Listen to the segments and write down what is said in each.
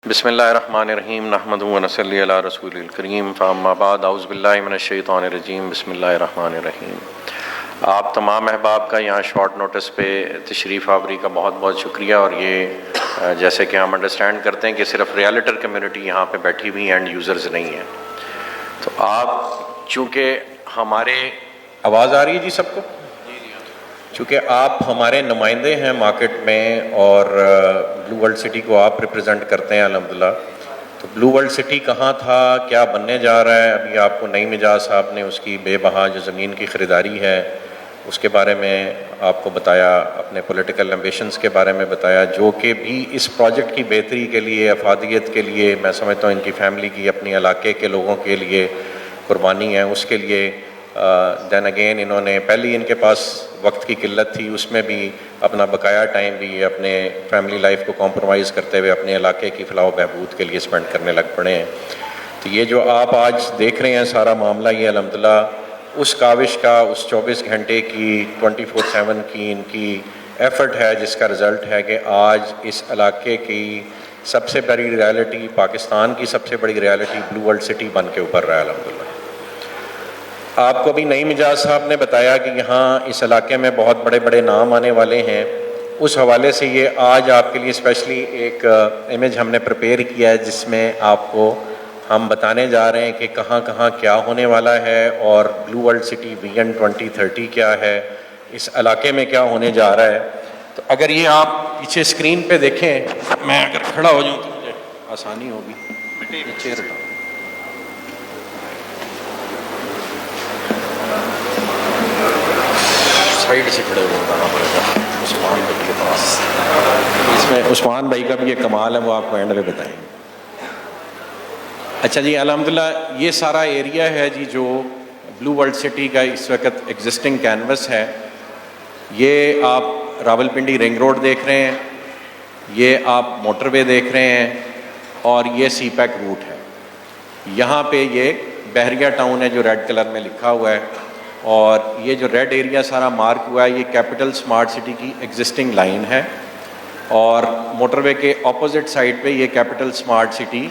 بسم اللہ الرحمن الرحیم نحمدہ و نصلی علی رسول الکریم فاما بعد اعوذ باللہ من الشیطان الرجیم بسم اللہ الرحمن الرحیم۔ آپ تمام احباب کا یہاں شارٹ نوٹس پہ تشریف آوری کا بہت بہت شکریہ، اور یہ جیسے کہ ہم انڈرسٹینڈ کرتے ہیں کہ صرف ریالٹر کمیونٹی یہاں پہ بیٹھی ہوئی اینڈ یوزرز نہیں ہیں، تو آپ چونکہ ہمارے آواز آ رہی ہے جی سب کو، چونکہ آپ ہمارے نمائندے ہیں مارکیٹ میں اور بلو ورلڈ سٹی کو آپ ریپرزینٹ کرتے ہیں الحمدللہ، تو بلو ورلڈ سٹی کہاں تھا، کیا بننے جا رہا ہے، ابھی آپ کو نعیم اعجاز صاحب نے اس کی بے بہا جو زمین کی خریداری ہے اس کے بارے میں آپ کو بتایا، اپنے پولیٹیکل ایمبیشنز کے بارے میں بتایا، جو کہ بھی اس پروجیکٹ کی بہتری کے لیے، افادیت کے لیے، میں سمجھتا ہوں ان کی فیملی کی، اپنی علاقے کے لوگوں کے لیے قربانی ہے، اس کے لیے دین اگین انہوں نے پہلی ان کے پاس وقت کی قلت تھی، اس میں بھی اپنا بقایا ٹائم بھی اپنے فیملی لائف کو کمپرومائز کرتے ہوئے اپنے علاقے کی فلاح و بہبود کے لیے اسپینڈ کرنے لگ پڑے ہیں۔ تو یہ جو آپ آج دیکھ رہے ہیں سارا معاملہ، یہ الحمدللہ اس کاوش کا، اس 24 گھنٹے کی 24/7 کی ان کی ایفرٹ ہے، جس کا رزلٹ ہے کہ آج اس علاقے کی سب سے بڑی ریالٹی، پاکستان کی سب سے بڑی ریالٹی بلو ورلڈ سٹی بن کے ابھر رہا ہے الحمدللہ۔ آپ کو بھی نعیم اعجاز صاحب نے بتایا کہ یہاں اس علاقے میں بہت بڑے بڑے نام آنے والے ہیں، اس حوالے سے یہ آج آپ کے لیے اسپیشلی ایک امیج ہم نے پریپیئر کیا ہے، جس میں آپ کو ہم بتانے جا رہے ہیں کہ کہاں کہاں کیا ہونے والا ہے، اور بلو ورلڈ سٹی ویژن 2030 کیا ہے، اس علاقے میں کیا ہونے جا رہا ہے۔ تو اگر یہ آپ پیچھے اسکرین پہ دیکھیں، میں اگر کھڑا ہو جاؤں تو مجھے آسانی ہوگی، چیئر ہٹاؤ۔ سائڈ سے کھڑے ہونا پڑے گا عثمان بھائی کے پاس، اس میں عثمان بھائی کا بھی یہ کمال ہے، وہ آپ کو اینڈ میں بتائیں گے۔ اچھا جی، الحمدللہ یہ سارا ایریا ہے جی جو بلو ورلڈ سٹی کا اس وقت ایگزسٹنگ کینوس ہے۔ یہ آپ راولپنڈی رنگ روڈ دیکھ رہے ہیں، یہ آپ موٹر وے دیکھ رہے ہیں، اور یہ سی پیک روٹ ہے۔ یہاں پہ یہ بحریہ ٹاؤن ہے جو ریڈ کلر میں لکھا ہوا ہے، اور یہ جو ریڈ ایریا سارا مارک ہوا ہے، یہ کیپٹل سمارٹ سٹی کی ایگزسٹنگ لائن ہے، اور موٹر وے کے اپوزٹ سائڈ پہ یہ کیپٹل سمارٹ سٹی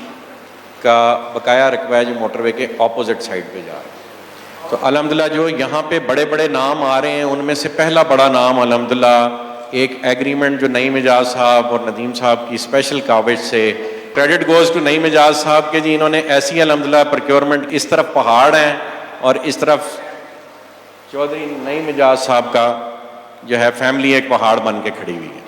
کا بقایا رقبہ ہے جو موٹر وے کے اپوزٹ سائڈ پہ جا رہا ہے۔ تو الحمدللہ جو یہاں پہ بڑے بڑے نام آ رہے ہیں، ان میں سے پہلا بڑا نام الحمدللہ ایک ایگریمنٹ جو نعیم اعجاز صاحب اور ندیم صاحب کی اسپیشل کاوش سے، کریڈٹ گوز ٹو نعیم اعجاز صاحب کے جی، انہوں نے ایسی الحمدللہ پروکیورمنٹ، اس طرف پہاڑ ہیں اور اس طرف چودھری نعیم اعجاز صاحب کا جو ہے فیملی ایک پہاڑ بن کے کھڑی ہوئی ہے۔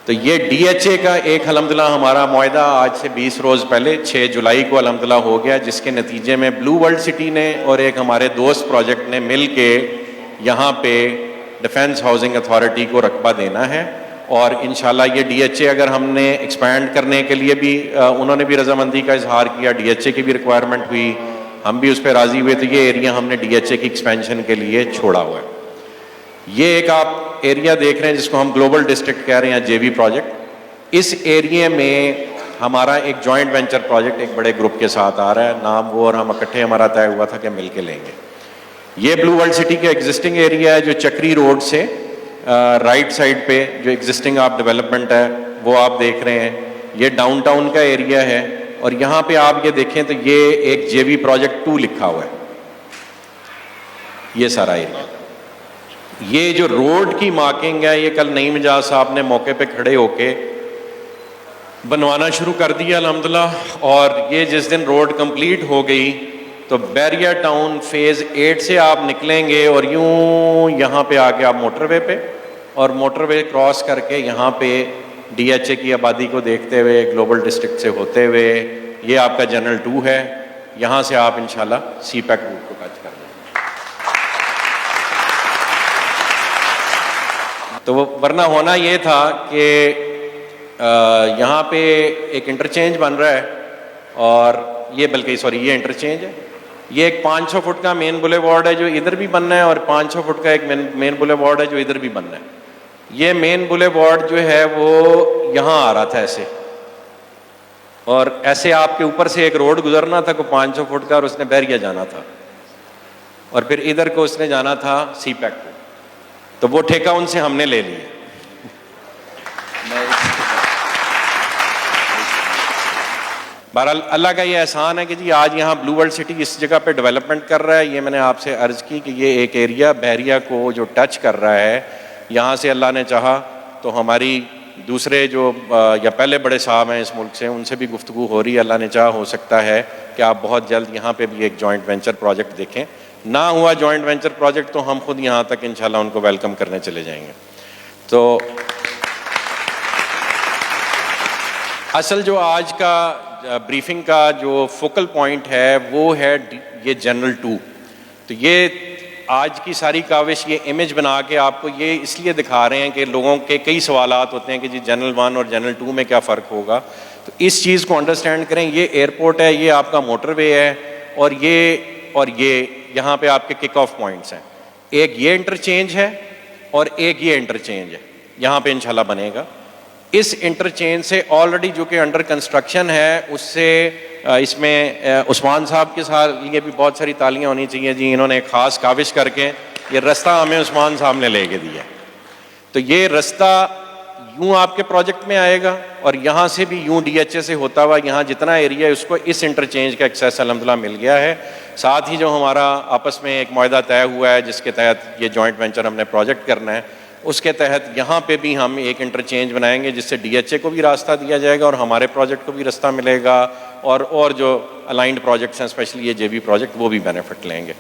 تو یہ ڈی ایچ اے کا ایک الحمدللہ ہمارا معاہدہ آج سے 20 روز پہلے 6 جولائی کو الحمدللہ ہو گیا، جس کے نتیجے میں بلو ورلڈ سٹی نے اور ایک ہمارے دوست پروجیکٹ نے مل کے یہاں پہ ڈیفنس ہاؤسنگ اتھارٹی کو رقبہ دینا ہے، اور انشاءاللہ یہ ڈی ایچ اے اگر ہم نے ایکسپینڈ کرنے کے لیے بھی انہوں نے بھی رضامندی کا اظہار کیا، ڈی ایچ اے کی بھی ریکوائرمنٹ ہوئی، ہم بھی اس پہ راضی ہوئے، تو یہ ایریا ہم نے ڈی ایچ اے کی ایکسپینشن کے لیے چھوڑا ہوا ہے۔ یہ ایک آپ ایریا دیکھ رہے ہیں جس کو ہم گلوبل ڈسٹرکٹ کہہ رہے ہیں، جے وی پروجیکٹ۔ اس ایریے میں ہمارا ایک جوائنٹ وینچر پروجیکٹ ایک بڑے گروپ کے ساتھ آ رہا ہے، نام وہ اور ہم اکٹھے ہمارا طے ہوا تھا کہ مل کے لیں گے۔ یہ بلو ورلڈ سٹی کا ایگزسٹنگ ایریا ہے جو چکری روڈ سے رائٹ سائڈ پہ جو ایگزسٹنگ آپ ڈیولپمنٹ ہے وہ آپ دیکھ رہے ہیں۔ یہ ڈاؤن ٹاؤن کا ایریا ہے، اور یہاں پہ آپ یہ دیکھیں تو یہ ایک جے وی پروجیکٹ 2 لکھا ہوا ہے، یہ سارا ایریا۔ یہ جو روڈ کی مارکنگ ہے، یہ کل نعیم اعجاز صاحب نے موقع پہ کھڑے ہو کے بنوانا شروع کر دیا الحمدللہ، اور یہ جس دن روڈ کمپلیٹ ہو گئی تو بحریہ ٹاؤن فیز 8 سے آپ نکلیں گے، اور یوں یہاں پہ آ کے آپ موٹر وے پہ، اور موٹر وے کراس کر کے یہاں پہ ڈی ایچ اے کی آبادی کو دیکھتے ہوئے گلوبل ڈسٹرکٹ سے ہوتے ہوئے یہ آپ کا جنرل 2 ہے، یہاں سے آپ انشاءاللہ سی پیک روٹ کو ٹچ کر دیں۔ تو ورنہ ہونا یہ تھا کہ یہاں پہ ایک انٹرچینج بن رہا ہے، اور یہ بلکہ سوری یہ انٹرچینج ہے، یہ ایک 500 فٹ کا مین بولے وارڈ ہے جو ادھر بھی بننا ہے، اور 500 فٹ کا ایک مین بولے وارڈ ہے جو ادھر بھی بننا ہے۔ یہ مین بولے وارڈ جو ہے وہ یہاں آ رہا تھا ایسے، اور ایسے آپ کے اوپر سے ایک روڈ گزرنا تھا کو 500 فٹ کا، اور اس نے بحریہ جانا تھا، اور پھر ادھر کو اس نے جانا تھا سی پیک کو، تو وہ ٹھیکہ ان سے ہم نے لے لیا۔ بہرحال اللہ کا یہ احسان ہے کہ جی آج یہاں بلو ورلڈ سٹی اس جگہ پہ ڈیولپمنٹ کر رہا ہے. یہ میں نے آپ سے عرض کی کہ یہ ایک ایریا بحریہ کو جو ٹچ کر رہا ہے, یہاں سے اللہ نے چاہا تو ہماری دوسرے جو یا پہلے بڑے صاحب ہیں اس ملک سے, ان سے بھی گفتگو ہو رہی ہے. اللہ نے چاہا ہو سکتا ہے کہ آپ بہت جلد یہاں پہ بھی ایک جوائنٹ وینچر پروجیکٹ دیکھیں. نہ ہوا جوائنٹ وینچر پروجیکٹ تو ہم خود یہاں تک انشاءاللہ ان کو ویلکم کرنے چلے جائیں گے. تو اصل جو آج کا بریفنگ کا جو فوکل پوائنٹ ہے وہ ہے یہ جنرل 2. تو یہ آج کی ساری کاوش یہ امیج بنا کے آپ کو یہ اس لیے دکھا رہے ہیں کہ لوگوں کے کئی سوالات ہوتے ہیں کہ جی جنرل 1 اور جنرل 2 میں کیا فرق ہوگا. تو اس چیز کو انڈرسٹینڈ کریں. یہ ایئرپورٹ ہے, یہ آپ کا موٹر وے ہے, اور یہ یہاں پہ آپ کے کک آف پوائنٹس ہیں. ایک یہ انٹرچینج ہے اور ایک یہ انٹرچینج ہے یہاں پہ انشاءاللہ بنے گا. اس انٹرچینج سے آلریڈی جو کہ انڈر کنسٹرکشن ہے اس سے اس میں عثمان صاحب کے ساتھ یہ بھی بہت ساری تالیاں ہونی چاہیے جی. انہوں نے ایک خاص کاوش کر کے یہ رستہ ہمیں عثمان صاحب نے لے کے دیا. تو یہ رستہ یوں آپ کے پروجیکٹ میں آئے گا اور یہاں سے بھی یوں ڈی ایچ اے سے ہوتا ہوا یہاں جتنا ایریا ہے اس کو اس انٹرچینج کا ایکسیس الحمدللہ مل گیا ہے. ساتھ ہی جو ہمارا آپس میں ایک معاہدہ طے ہوا ہے جس کے تحت یہ جوائنٹ وینچر ہم نے پروجیکٹ کرنا ہے, اس کے تحت یہاں پہ بھی ہم ایک انٹرچینج بنائیں گے جس سے ڈی ایچ اے کو بھی راستہ دیا جائے گا اور ہمارے پروجیکٹ کو بھی راستہ ملے گا, اور جو الائنڈ پروجیکٹس ہیں اسپیشلی یہ جے وی پروجیکٹ وہ بھی بینیفٹ لیں گے.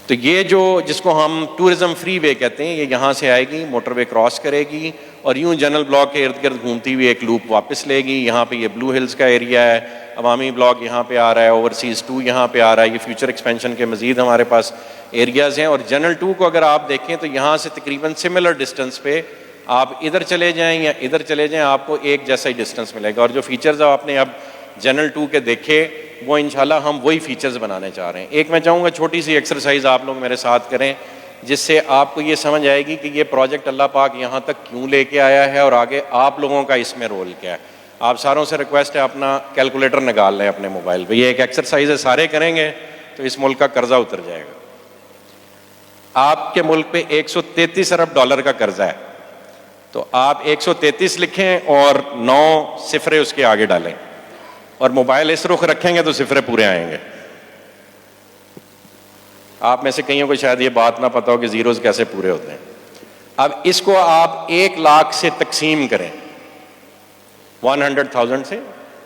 تو یہ جو جس کو ہم ٹورزم فری وے کہتے ہیں یہ یہاں سے آئے گی, موٹر وے کراس کرے گی اور یوں جنرل بلاک کے ارد گرد گھومتی ہوئی ایک لوپ واپس لے گی. یہاں پہ یہ بلو ہلز کا ایریا ہے, عوامی بلاک یہاں پہ آ رہا ہے, اوورسیز 2 یہاں پہ آ رہا ہے. یہ فیوچر ایکسپینشن کے مزید ہمارے پاس ایریاز ہیں. اور جنرل 2 کو اگر آپ دیکھیں تو یہاں سے تقریباً سملر ڈسٹینس پہ آپ ادھر چلے جائیں یا ادھر چلے جائیں آپ کو ایک جیسا ہی ڈسٹینس ملے گا. اور جو فیچرز آپ نے اب جنرل 2 کے دیکھے وہ انشاءاللہ ہم وہی فیچرز بنانے چاہ رہے ہیں. ایک میں چاہوں گا چھوٹی سی ایکسرسائز آپ لوگ میرے ساتھ کریں جس سے آپ کو یہ سمجھ آئے گی کہ یہ پروجیکٹ اللہ پاک یہاں تک کیوں لے کے آیا ہے اور آگے آپ لوگوں کا اس میں رول کیا ہے. آپ ساروں سے ریکویسٹ ہے اپنا کیلکولیٹر نکال لیں اپنے موبائل پہ. یہ ایک ایکسرسائز ہے, سارے کریں گے تو اس ملک کا قرضہ اتر جائے گا. آپ کے ملک پہ $133 ارب کا قرضہ ہے, تو آپ 133 لکھیں اور 9 صفرے اس کے آگے ڈالیں اور موبائل اس رخ رکھیں گے تو صفرے پورے آئیں گے. آپ میں سے کئیوں کو شاید یہ بات نہ پتہ ہو کہ زیروز کیسے پورے ہوتے ہیں. اب اس کو آپ 1 لاکھ سے تقسیم کریں, 100,000 سے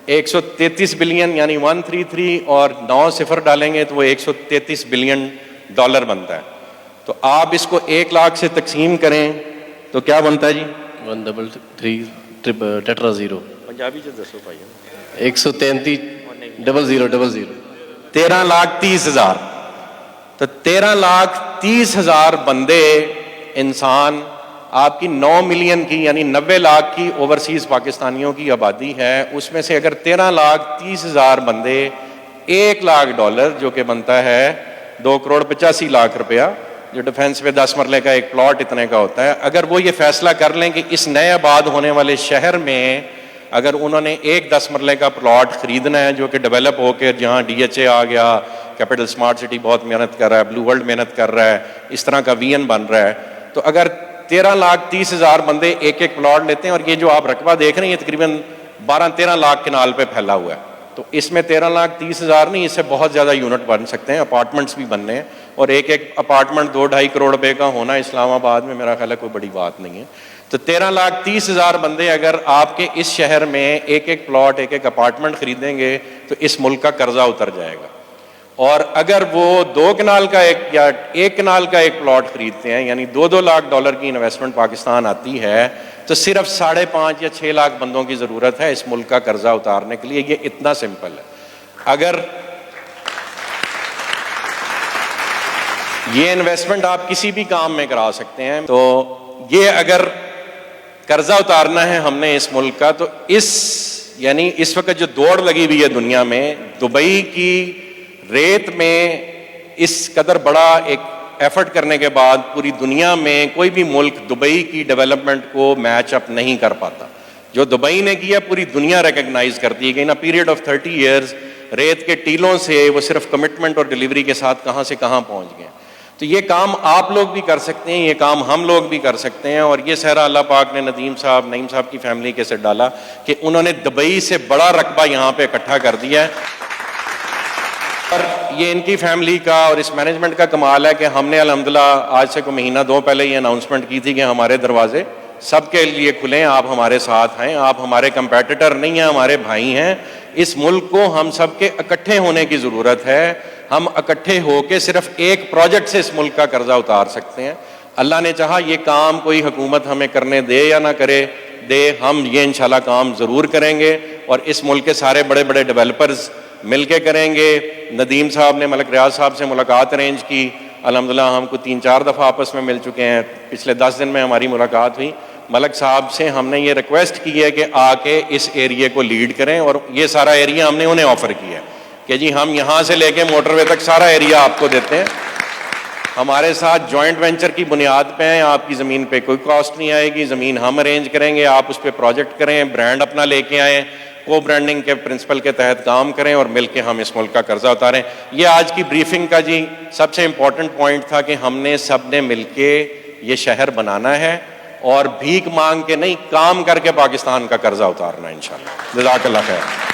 133 بلین یعنی 133 اور 9 صفر ڈالیں گے تو وہ $133 بلین بنتا ہے. تو آپ اس کو 1 لاکھ سے تقسیم کریں تو کیا بنتا ہے جی؟ 133 ٹیٹرا زیرو پنجابی جو دسو بھائی 133 13,30,000. تو 13,30,000 بندے انسان آپ کی 9 ملین کی یعنی 90 لاکھ کی اوورسیز پاکستانیوں کی آبادی ہے. اس میں سے اگر 13,30,000 بندے $1,00,000 جو کہ بنتا ہے 2,85,00,000 روپیہ, جو ڈیفنس پہ 10 مرلے کا ایک پلاٹ اتنے کا ہوتا ہے, اگر وہ یہ فیصلہ کر لیں کہ اس نئے آباد ہونے والے شہر میں اگر انہوں نے ایک 10 مرلے کا پلاٹ خریدنا ہے جو کہ ڈیولپ ہو کے جہاں ڈی ایچ اے آ گیا, کیپٹل اسمارٹ سٹی بہت محنت کر رہا ہے, بلو ورلڈ محنت کر رہا ہے, اس طرح کا وی این بن رہا ہے, تو اگر 13,30,000 بندے ایک پلاٹ لیتے ہیں اور یہ جو آپ رقبہ دیکھ رہے ہیں یہ تقریباً 12-13 لاکھ کنال پہ پھیلا ہوا ہے. تو اس میں 13,30,000 نہیں, اس سے بہت زیادہ یونٹ بن سکتے ہیں, اپارٹمنٹس بھی بننے ہیں. اور ایک اپارٹمنٹ 2-2.5 کروڑ روپے کا ہونا اسلام آباد میں میرا خیال ہے کوئی بڑی بات نہیں ہے. تو 13,30,000 بندے اگر آپ کے اس شہر میں ایک پلاٹ ایک اپارٹمنٹ خریدیں گے تو اس ملک کا قرضہ اتر جائے گا. اور اگر وہ 2 کنال کا یا 1 کنال کا ایک پلاٹ خریدتے ہیں یعنی $2 لاکھ کی انویسٹمنٹ پاکستان آتی ہے تو صرف 5.5 یا 6 لاکھ بندوں کی ضرورت ہے اس ملک کا قرضہ اتارنے کے لیے. یہ اتنا سمپل ہے. اگر یہ انویسٹمنٹ آپ کسی بھی کام میں کرا سکتے ہیں, تو یہ اگر قرضہ اتارنا ہے ہم نے اس ملک کا, تو یعنی اس وقت جو دوڑ لگی ہوئی ہے دنیا میں, دبئی کی ریت میں اس قدر بڑا ایک ایفرٹ کرنے کے بعد پوری دنیا میں کوئی بھی ملک دبئی کی ڈیولپمنٹ کو میچ اپ نہیں کر پاتا. جو دبئی نے کیا پوری دنیا ریکگنائز کرتی ہے کہ ان پیریڈ آف 30 ایئرز ریت کے ٹیلوں سے وہ صرف کمٹمنٹ اور ڈیلیوری کے ساتھ کہاں سے کہاں پہنچ گئے. تو یہ کام آپ لوگ بھی کر سکتے ہیں, یہ کام ہم لوگ بھی کر سکتے ہیں. اور یہ صحرا اللہ پاک نے نعیم صاحب کی فیملی کے سے ڈالا کہ انہوں نے دبئی سے بڑا رقبہ یہاں پہ اکٹھا کر دیا ہے. اور یہ ان کی فیملی کا اور اس مینجمنٹ کا کمال ہے کہ ہم نے الحمدللہ آج سے کوئی مہینہ دو پہلے یہ اناؤنسمنٹ کی تھی کہ ہمارے دروازے سب کے لیے کھلے ہیں, آپ ہمارے ساتھ ہیں, آپ ہمارے کمپیٹیٹر نہیں ہیں, ہمارے بھائی ہیں. اس ملک کو ہم سب کے اکٹھے ہونے کی ضرورت ہے. ہم اکٹھے ہو کے صرف ایک پروجیکٹ سے اس ملک کا قرضہ اتار سکتے ہیں. اللہ نے چاہا یہ کام کوئی حکومت ہمیں کرنے دے یا نہ کرے دے, ہم یہ انشاءاللہ کام ضرور کریں گے. اور اس ملک کے سارے بڑے بڑے ڈیولپرز مل کے کریں گے. ندیم صاحب نے ملک ریاض صاحب سے ملاقات ارینج کی, الحمدللہ ہم کو 3-4 دفعہ آپس میں مل چکے ہیں. پچھلے 10 دن میں ہماری ملاقات ہوئی. ملک صاحب سے ہم نے یہ ریکویسٹ کی ہے کہ آ کے اس ایریے کو لیڈ کریں, اور یہ سارا ایریا ہم نے انہیں آفر کیا ہے کہ جی ہم یہاں سے لے کے موٹر وے تک سارا ایریا آپ کو دیتے ہیں. ہمارے ساتھ جوائنٹ وینچر کی بنیاد پہ ہیں, آپ کی زمین پہ کوئی کاسٹ نہیں آئے گی, زمین ہم ارینج کریں گے, آپ اس پہ پروجیکٹ کریں, برانڈ اپنا لے کے آئیں, کو برانڈنگ کے پرنسپل کے تحت کام کریں اور مل کے ہم اس ملک کا قرضہ اتاریں. یہ آج کی بریفنگ کا جی سب سے امپورٹنٹ پوائنٹ تھا کہ ہم نے سب نے مل کے یہ شہر بنانا ہے, اور بھیک مانگ کے نہیں, کام کر کے پاکستان کا قرضہ اتارنا ہے انشاءاللہ. جزاک اللہ خیر.